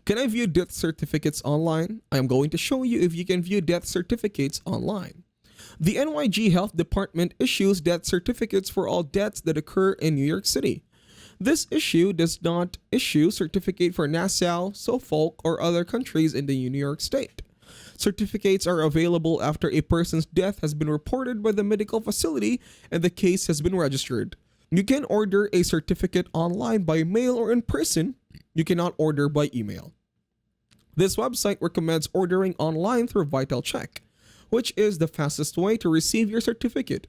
Can I view death certificates online? I am going to show you if you can view death certificates online. The NYG Health Department issues death certificates for all deaths that occur in New York City. This issue does not issue certificate for Nassau, Suffolk, or other countries in the New York State. Certificates are available after a person's death has been reported by the medical facility and the case has been registered. You can order a certificate online by mail or in person. You cannot order by email. This website recommends ordering online through VitalCheck, which is the fastest way to receive your certificate.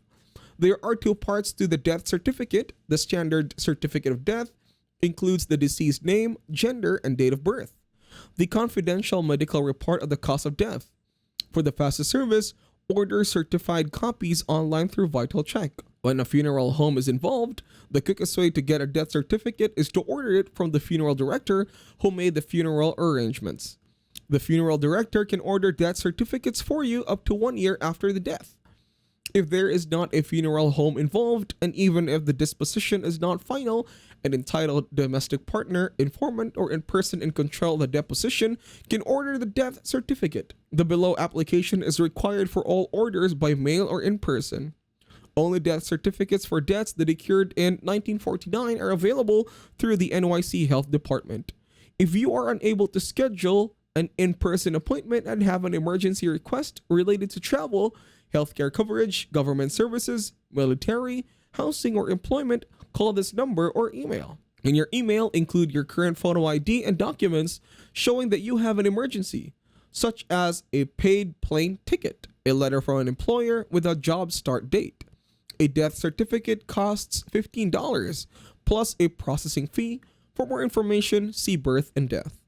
There are two parts to the death certificate. The standard certificate of death includes the deceased name, gender, and date of birth. The confidential medical report of the cause of death. For the fastest service, order certified copies online through VitalCheck. When a funeral home is involved, the quickest way to get a death certificate is to order it from the funeral director who made the funeral arrangements. The funeral director can order death certificates for you up to 1 year after the death. If there is not a funeral home involved, and even if the disposition is not final, an entitled domestic partner, informant, or person in control of the deposition can order the death certificate. The below application is required for all orders by mail or in person. Only death certificates for deaths that occurred in 1949 are available through the NYC Health Department. If you are unable to schedule an in-person appointment and have an emergency request related to travel, healthcare coverage, government services, military, housing, or employment, call this number or email. In your email, include your current photo ID and documents showing that you have an emergency, such as a paid plane ticket, a letter from an employer with a job start date. A death certificate costs $15 plus a processing fee. For more information, see birth and death.